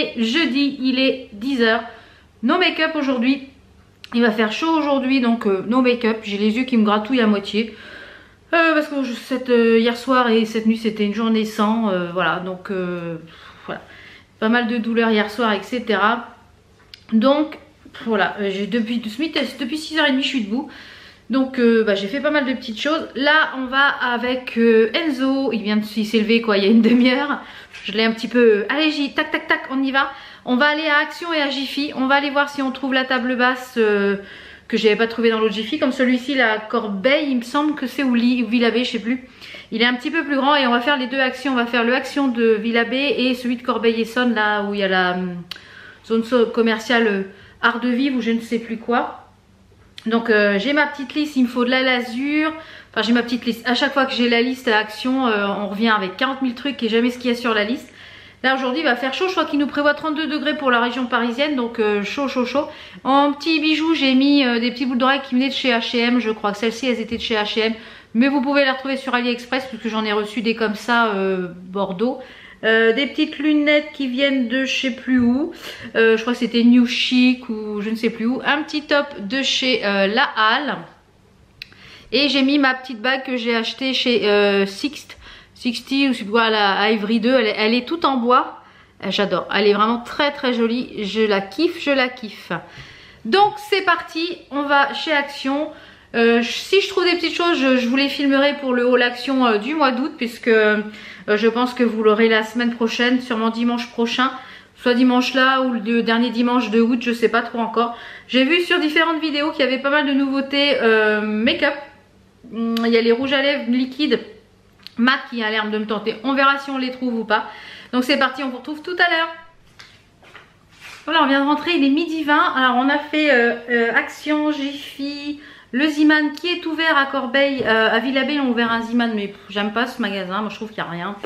est jeudi, il est 10 h. No make-up aujourd'hui. Il va faire chaud aujourd'hui, donc no make-up. J'ai les yeux qui me gratouillent à moitié. Parce que hier soir et cette nuit c'était une journée sans. Voilà, donc voilà. Pas mal de douleurs hier soir, etc. Donc voilà, depuis 6h30 je suis debout. Donc j'ai fait pas mal de petites choses. Là on va avec Enzo. Il s'est levé quoi il y a une demi-heure. Je l'ai un petit peu... Allez tac tac tac, on y va. On va aller à Action et à Jiffy. On va aller voir si on trouve la table basse que j'avais pas trouvé dans l'autre Jiffy. Comme celui-ci, la Corbeil, il me semble que c'est ou Villabé, je sais plus. Il est un petit peu plus grand et on va faire les deux Actions. On va faire le Action de Villabé et celui de Corbeil-Essonnes, là où il y a la zone commerciale Art de Vivre ou je ne sais plus quoi. Donc j'ai ma petite liste, il me faut de la lasure. Enfin j'ai ma petite liste. À chaque fois que j'ai la liste à Action, on revient avec 40 000 trucs et jamais ce qu'il y a sur la liste. Là aujourd'hui il va faire chaud, je crois qu'il nous prévoit 32 degrés pour la région parisienne, donc chaud. En petits bijoux j'ai mis des petits boucles d'oreilles qui venaient de chez H&M, je crois que celles-ci elles étaient de chez H&M, mais vous pouvez les retrouver sur AliExpress puisque j'en ai reçu des comme ça Bordeaux. Des petites lunettes qui viennent de je sais plus où, je crois que c'était New Chic ou je ne sais plus où. Un petit top de chez La Halle. Et j'ai mis ma petite bague que j'ai achetée chez 60 ou je sais pas, à Ivry 2, elle est toute en bois. J'adore, elle est vraiment très jolie, je la kiffe. Donc c'est parti, on va chez Action. Si je trouve des petites choses, je vous les filmerai pour le haul Action du mois d'août, puisque je pense que vous l'aurez la semaine prochaine, sûrement dimanche prochain, soit dimanche là ou le dernier dimanche de août, je sais pas trop encore. J'ai vu sur différentes vidéos qu'il y avait pas mal de nouveautés make-up. Il y a les rouges à lèvres liquides mat qui a l'air de me tenter. On verra si on les trouve ou pas. Donc c'est parti, on vous retrouve tout à l'heure. Voilà, on vient de rentrer, il est midi 20. Alors on a fait Action, Jiffy, le Ziman qui est ouvert à Corbeil. À Villabé on a ouvert un Ziman, mais j'aime pas ce magasin, moi je trouve qu'il n'y a rien.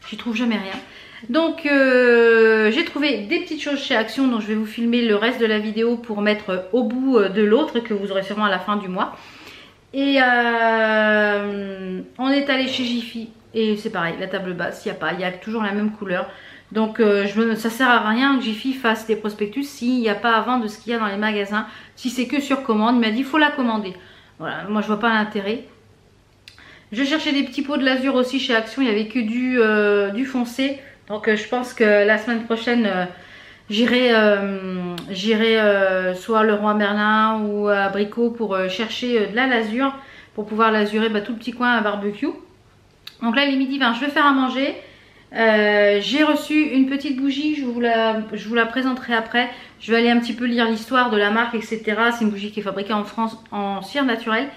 J'y trouve jamais rien. Donc j'ai trouvé des petites choses chez Action, donc je vais vous filmer le reste de la vidéo pour mettre au bout de l'autre que vous aurez sûrement à la fin du mois. Et on est allé chez Jiffy et c'est pareil, la table basse, il y a toujours la même couleur. Donc ça sert à rien que Jiffy fasse des prospectus s'il n'y a pas à vendre de ce qu'il y a dans les magasins. Si c'est que sur commande, il m'a dit il faut la commander. Voilà, moi je vois pas l'intérêt. Je cherchais des petits pots de lasure aussi chez Action, il n'y avait que du foncé. Donc je pense que la semaine prochaine j'irai soit le Roi Merlin ou à Brico pour chercher de la lasure pour pouvoir lasurer tout le petit coin à barbecue. Donc là il est midi 20, je vais faire à manger. J'ai reçu une petite bougie, je vous la présenterai après. Je vais aller un petit peu lire l'histoire de la marque, etc. C'est une bougie qui est fabriquée en France en cire naturelle.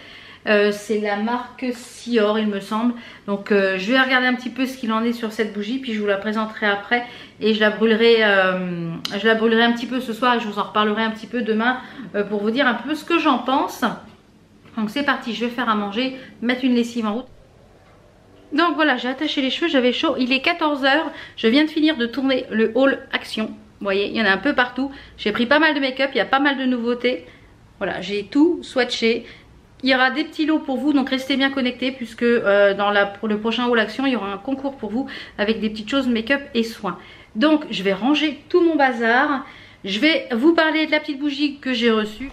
C'est la marque Sior il me semble. Donc je vais regarder un petit peu ce qu'il en est sur cette bougie, puis je vous la présenterai après et je la brûlerai un petit peu ce soir et je vous en reparlerai un petit peu demain pour vous dire un peu ce que j'en pense. Donc c'est parti, je vais faire à manger, mettre une lessive en route. Donc voilà, j'ai attaché les cheveux, j'avais chaud, il est 14 h, je viens de finir de tourner le haul Action. Vous voyez, il y en a un peu partout. J'ai pris pas mal de make-up, il y a pas mal de nouveautés. Voilà, j'ai tout swatché. Il y aura des petits lots pour vous, donc restez bien connectés puisque pour le prochain haul Action, il y aura un concours pour vous avec des petites choses make-up et soins. Donc je vais ranger tout mon bazar. Je vais vous parler de la petite bougie que j'ai reçue.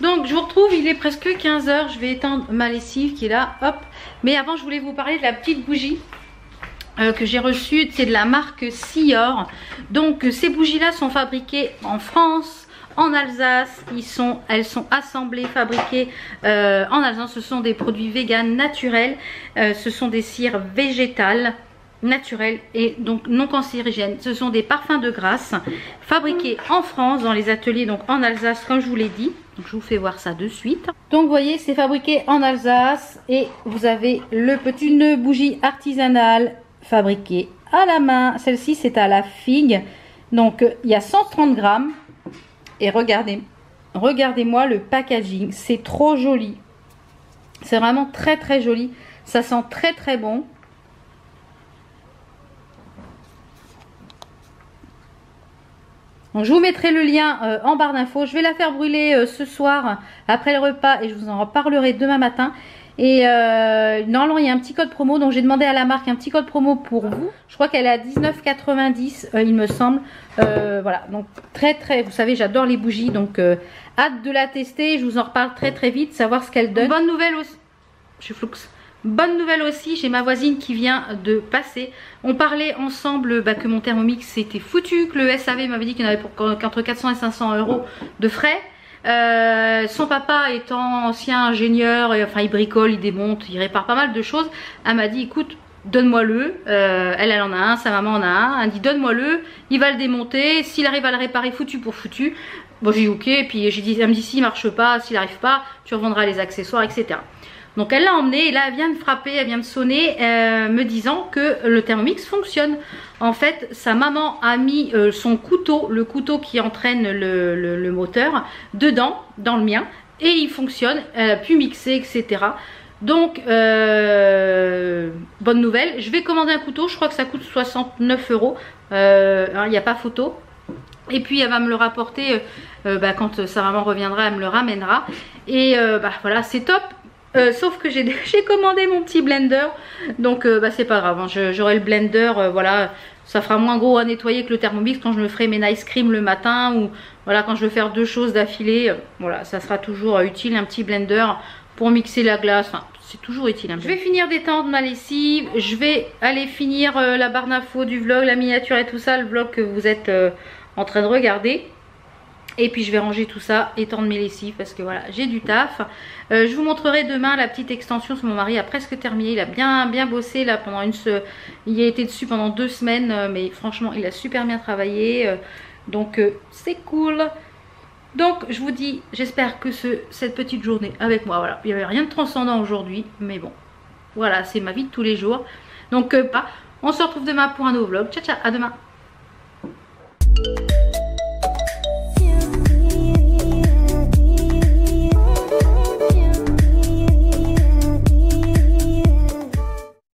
Donc je vous retrouve, il est presque 15 h, je vais étendre ma lessive qui est là, hop. Mais avant je voulais vous parler de la petite bougie que j'ai reçue, c'est de la marque Sior. Donc ces bougies là sont fabriquées en France, en Alsace, elles sont assemblées, fabriquées en Alsace. Ce sont des produits véganes naturels, ce sont des cires végétales naturelles et donc non cancérigènes. Ce sont des parfums de grâce fabriqués en France dans les ateliers, donc en Alsace comme je vous l'ai dit. Donc, je vous fais voir ça de suite. Donc vous voyez, c'est fabriqué en Alsace et vous avez une bougie artisanale fabriquée à la main. Celle-ci c'est à la figue. Donc il y a 130 grammes et regardez-moi le packaging, c'est trop joli. C'est vraiment très joli. Ça sent très bon. Donc je vous mettrai le lien en barre d'infos. Je vais la faire brûler ce soir après le repas et je vous en reparlerai demain matin. Et normalement il y a un petit code promo, donc j'ai demandé à la marque un petit code promo pour vous. Je crois qu'elle est à 19,90 il me semble. Voilà, donc très, vous savez j'adore les bougies, donc hâte de la tester. Je vous en reparle très vite, savoir ce qu'elle donne. Bonne nouvelle aussi, je suis floux. Bonne nouvelle aussi, j'ai ma voisine qui vient de passer. On parlait ensemble que mon Thermomix c'était foutu, que le SAV m'avait dit qu'il y en avait pour entre 400 et 500 euros de frais. Son papa étant ancien ingénieur, enfin il bricole, il démonte, il répare pas mal de choses. Elle m'a dit écoute, donne-moi-le. Elle en a un, sa maman en a un. Elle dit donne-moi-le, il va le démonter. S'il arrive à le réparer, foutu pour foutu. Bon j'ai dit ok, et puis elle me dit s'il marche pas, s'il arrive pas, tu revendras les accessoires, etc. Donc elle l'a emmené et là elle vient de frapper, elle vient de sonner me disant que le Thermomix fonctionne. En fait sa maman a mis son couteau, le couteau qui entraîne le moteur dedans, dans le mien, et il fonctionne, elle a pu mixer, etc. Donc bonne nouvelle, je vais commander un couteau, je crois que ça coûte 69 euros, il n'y a pas photo. Et puis elle va me le rapporter quand sa maman reviendra, elle me le ramènera. Et voilà, c'est top. Sauf que j'ai commandé mon petit blender, donc c'est pas grave, hein, j'aurai le blender, voilà, ça fera moins gros à nettoyer que le Thermomix quand je me ferai mes nice cream le matin, ou voilà quand je veux faire deux choses d'affilée, voilà, ça sera toujours utile un petit blender pour mixer la glace, enfin c'est toujours utile. Je vais finir d'étendre ma lessive, je vais aller finir la barre d'infos du vlog, la miniature et tout ça, le vlog que vous êtes en train de regarder. Et puis je vais ranger tout ça, étendre mes lessives parce que voilà j'ai du taf. Je vous montrerai demain la petite extension. Mon mari a presque terminé, il a bien bossé là pendant il a été dessus pendant 2 semaines, mais franchement il a super bien travaillé, donc c'est cool. Donc je vous dis, j'espère que cette petite journée avec moi, voilà, il n'y avait rien de transcendant aujourd'hui, mais bon voilà, c'est ma vie de tous les jours. Donc on se retrouve demain pour un nouveau vlog. Ciao ciao, à demain.